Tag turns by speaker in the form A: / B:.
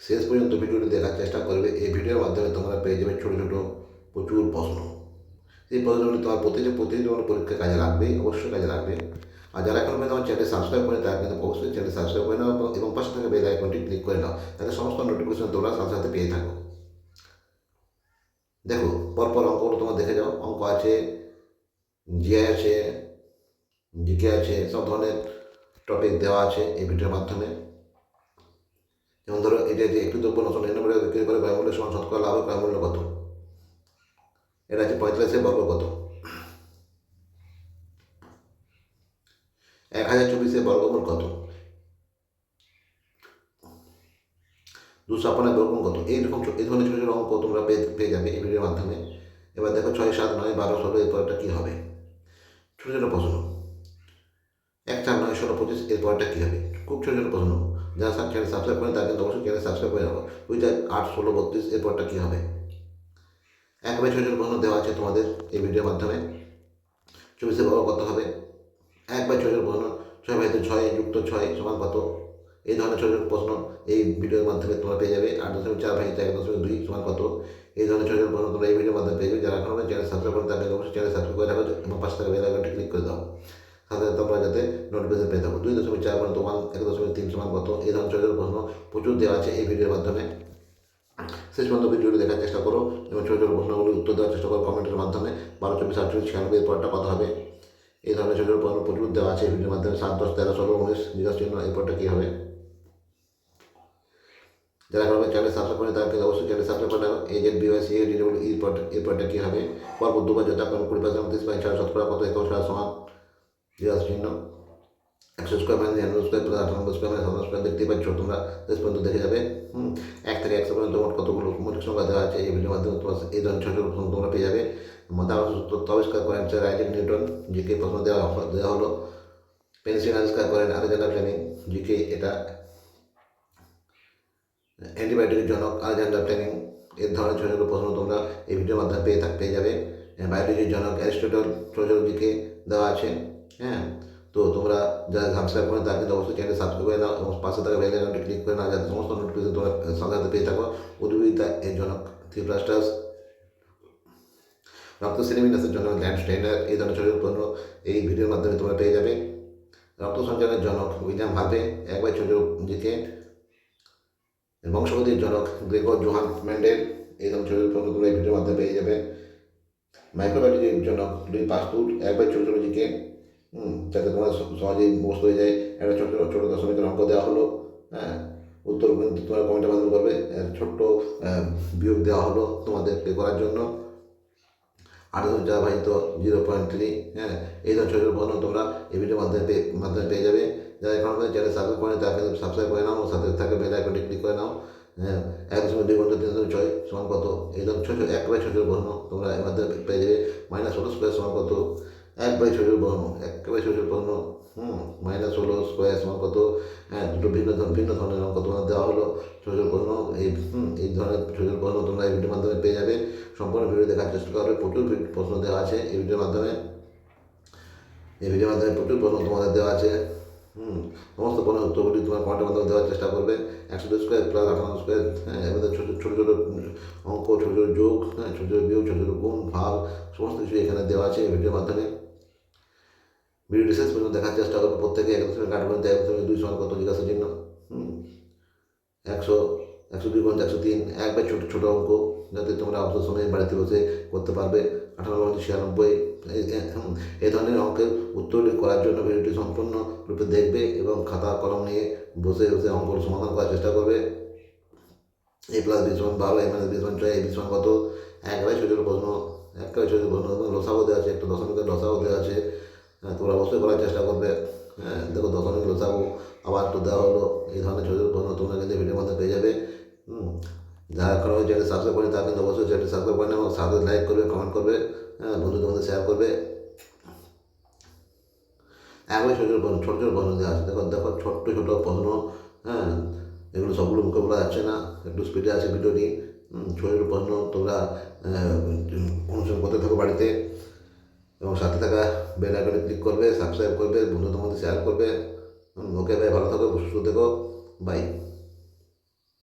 A: শেষ পর্যন্ত ভিডিওটি দেখার চেষ্টা করবে। এই ভিডিওর মাধ্যমে তোমরা পেয়ে যাবে ছোটো ছোটো প্রচুর প্রশ্ন। এই প্রশ্নগুলি তোমার প্রতিদিন তোমার পরীক্ষায় কাজে লাগবে, অবশ্যই কাজে লাগবে। আর যারা এখন পর্যন্ত আমার চ্যানেল সাবস্ক্রাইব করে তারা কিন্তু অবশ্যই চ্যানেল সাবস্ক্রাইব করে নাও এবং পাশে থাকা বেল আইকনটি ক্লিক করে নাও, যাতে সমস্ত নোটিফিকেশন তোমরা সাথে সাথে পেয়ে থাকো। দেখো, পরপর অঙ্কগুলো তোমরা দেখে যাও। অঙ্ক আছে, জিআই আছে, জিকে আছে, সব ধরনের টপিক দেওয়া আছে এই ভিডিওর মাধ্যমে। যেমন ধরো, এটা যে একটি দ্রব্য 999 বিক্রি করে ব্যয়মূল্য সমান শতকরা লাভের ব্যয়মূল্য কত? এটা আছে 45 বর্গ কত? 1024 বর্গমূল কত? 256 বর্গমূল কত? এই ধরনের ছোটো ছোটো অঙ্ক তোমরা পেয়ে যাবে এই ভিডিওর মাধ্যমে। এবার দেখো, 6, 7, 9, 12, 16 এরপরটা কী হবে? ছোটো ছোটো প্রশ্ন। 1, 4, 9, 16, 25 এরপরটা কী হবে? খুব ছোটো ছোটো প্রশ্ন। যারা চ্যানেল সাবস্ক্রাইব করেন তারা কিন্তু অবশ্যই চ্যানেল সাবস্ক্রাইব করে নেবো। 2, 4, 8, 16, 32 এরপরটা কী হবে? একেবারে ছোটো ছোটো প্রশ্ন দেওয়া আছে তোমাদের এই ভিডিওর মাধ্যমে। 24 বর্গ কত হবে? একবার ছোটো ছোটো প্রশ্ন। 6 বাই 6 যুক্ত 6 সমান কত? এই ধরনের ছোটো ছোটো প্রশ্ন এই ভিডিওর মাধ্যমে তোমরা পেয়ে যাবে। 8.4 ভাগ 1.2 সমান কত? এই ধরনের ছোটো ছোটো প্রশ্ন তোমরা এই ভিডিওর মাধ্যমে পেয়ে যাবে। যারা এখন চ্যানেল সাবস্ক্রাইব করেন তাদের অবশ্যই চ্যানেল সাবস্ক্রাইব করে রাখো এবং পাশে থাকা বেল আইকনটি ক্লিক করে দাও, সাথে তোমরা যাতে নোটিফিকেশন পেয়ে থাকো। 2.4 পর্যন্ত 1.3 সমান কত? এই ধরনের ছোটো ছোটো প্রশ্ন প্রচুর দেওয়া আছে এই ভিডিওর মাধ্যমে। শেষ পর্যন্ত ভিডিওটি দেখার চেষ্টা করো এবং ছোটো ছোটো প্রশ্নগুলি উত্তর দেওয়ার চেষ্টা করো কমেন্টের মাধ্যমে। 12, 24, 48, 96 এরপরটা কত হবে? এই ধরনের ছোটো ছোটো প্রশ্ন প্রচুর দেওয়া আছে এই ভিডিওর মাধ্যমে। 7, 10, 13, 16, 19 জিজ্ঞাসা চিহ্ন এরপরটা কী হবে? যারা এখন চ্যানেল সাবস্ক্রাইব করে তারা কিন্তু অবশ্যই চ্যানেল সাবস্ক্রাইব করে নেবে। AZBYCA এরপরটা কী হবে? পরপর দুবার যথাক্রমে 20%, 30%, শতকরা কত? 21 সমান জিজ্ঞাসা চিহ্ন। 100 square minus 99 square plus 98 square minus 57 square দেখতেই পাচ্ছ তোমরা। শেষ পর্যন্ত দেখে যাবে। 1 থেকে 100 পর্যন্ত মোট কতগুলো মৌলিক সংখ্যা দেওয়া আছে এই ভিডিওর মাধ্যমে তোমার এই ধরনের ছোটো ছোটো প্রশ্ন তোমরা পেয়ে যাবে। তত্ত্ব আবিষ্কার করেন স্যার আইজ্যাক নিউটন, জিকে প্রশ্ন দেওয়া হলো। পেনিসিলিন আবিষ্কার করেন আলেকজান্ডার ফ্লেমিং, জিকে। এটা অ্যান্টিবায়োটিকের জনক আলেকজান্ডার ফ্লেমিং। এর ধরনের ছোটো ছোটো প্রশ্ন তোমরা এই ভিডিওর মাধ্যমে পেয়ে যাবে। বায়োলজির জনক অ্যারিস্টটল, ছোটো ছোটো দিকে দেওয়া আছে। হ্যাঁ, তো তোমরা যারা সাবস্ক্রাইব করেন তারা কিন্তু অবশ্যই চ্যানেল সাবস্ক্রাইব করে নাও এবং পাশে থাকা বেল আইকনটি ক্লিক করে নাও, যাতে সমস্ত নোটিফিকেশন তোমরা সাথে সাথে পেয়ে থাকো। উদ্ভিদবিদ্যা এর জনক থিওফ্রাস্টাস, রক্ত সিনেমিনাসের জন্য ল্যান্ড স্টেইনার। এই ধরনের ছোটো ছোটো প্রশ্ন এই ভিডিওর মাধ্যমে তোমরা পেয়ে যাবে। রক্ত সঞ্চালনের জনক উইলিয়াম হার্ভে, একবার ছোটো দিকে। বংশগতির জনক গ্রেগর জোহান মেন্ডেল। এই ধরনের ছোটো ছোটো প্রশ্ন তোমরা এই ভিডিওর মাধ্যমে পেয়ে যাবে। মাইক্রোবায়োলজির জনক লুই পাস্তুর, একবার ছোটো ছোটো দিকে। যাতে তোমার সহজেই মুখস্থ হয়ে যায়। একটা ছোটো ছোটো দশমিকের অঙ্ক দেওয়া হলো। হ্যাঁ, উত্তর কিন্তু তোমরা কমেন্টের মাধ্যমে করবে। ছোট্ট বিয়োগ দেওয়া হলো তোমাদেরকে করার জন্য। 8 ভাজিত 0.3। হ্যাঁ, এই ধরনের ছোটো ছোটো প্রশ্ন তোমরা এই ভিডিওর মাধ্যমে পেয়ে যাবে। যারা এখন চ্যানেল সাবস্ক্রাইব করেন তারা কিন্তু সাবস্ক্রাইব করে নাও, সাথে থাকে বেল আইকনটি ক্লিক করে নাও। 1.2 গুণ 3.6 সমান কত? এই ধরনের ছোটো একবারে ছোটো প্রশ্ন তোমরা এর মাধ্যমে পেয়ে যাবে। -16 স্কোয়ার সমান কত? একবারে ছোটো প্রশ্ন, একেবারে ছোটো প্রশ্ন। -16 স্কোয়ার সমান কত? হ্যাঁ, দুটো ভিন্ন ধরনের অঙ্ক তোমাদের দেওয়া হলো। ছোটো ছোটো প্রশ্ন এই ধরনের ছোটো ছোটো প্রশ্ন তোমরা এই ভিডিওর মাধ্যমে পেয়ে যাবে। সম্পূর্ণ ভিডিও দেখার চেষ্টা করবে। প্রচুর প্রশ্ন দেওয়া আছে এই ভিডিওর মাধ্যমে। প্রচুর প্রশ্ন তোমাদের দেওয়া আছে। সমস্ত প্রশ্নের উত্তরগুলি তোমার কমেন্টের মাধ্যমে দেওয়ার চেষ্টা করবে। 102 স্কোয়ার প্লাস 58 স্কোয়ার। হ্যাঁ, এর মধ্যে ছোটো ছোটো অঙ্ক, ছোটো ছোটো যোগ, হ্যাঁ, ছোটো ছোটো বিয়োগ, ছোটো ছোটো গুণ, ভাগ, সমস্ত কিছু এখানে দেওয়া আছে এই ভিডিওর মাধ্যমে। ভিডিওটি শেষ পর্যন্ত দেখার চেষ্টা করবে। প্রত্যেকে 1.8 পর্যন্ত 1.2 সমান কত? জিজ্ঞাসা চিহ্ন। 100, 102 পর্যন্ত 103। একবার ছোটো ছোটো অঙ্ক, যাতে তোমরা অবসর সময়ে বাড়িতে বসে করতে পারবে। 98, 96। এই ধরনের অঙ্কের উত্তরটি করার জন্য ভিডিওটি সম্পূর্ণরূপে দেখবে এবং খাতা কলম নিয়ে বসে বসে অঙ্কর সমাধান করার চেষ্টা করবে। a + b = 12, a - b = 6, a b = কত? একবারে ছোটো ছোটো প্রশ্ন, একেবারে ছোটো প্রশ্ন। লসাগু দেওয়া আছে, একটা দশমিকের লসাগু দেওয়া আছে। হ্যাঁ, তোমরা অবশ্যই করার চেষ্টা করবে। হ্যাঁ, দেখো দশমিক লসাগু আবার একটু দেওয়া হলো। এই ধরনের ছোটো ছোটো প্রশ্ন তোমরা কিন্তু ভিডিওর মধ্যে পেয়ে যাবে। যারা এখন চ্যানেল সাবস্ক্রাইব করে তারা কিন্তু অবশ্যই চ্যানেল সাবস্ক্রাইব করে নেবে, সাথে লাইক করবে, কমেন্ট করবে। হ্যাঁ, বন্ধুদের মধ্যে শেয়ার করবে। একবারে ছোটো ছোটো প্রশ্ন দেওয়া আছে। দেখো দেখো, ছোট্ট ছোটো প্রশ্ন। হ্যাঁ, এগুলো সবগুলো মুখে বলা যাচ্ছে না, একটু স্পিডে আছে ভিডিওটি। ছোটো ছোটো প্রশ্ন তোমরা অনুসরণ করতে থাকো বাড়িতে এবং সাথে থাকা বেল আইকনে ক্লিক করবে, সাবস্ক্রাইব করবে, বন্ধুদের মধ্যে শেয়ার করবে। ওকে ভাই, ভালো থাকো, সুস্থ থেকো, বাই।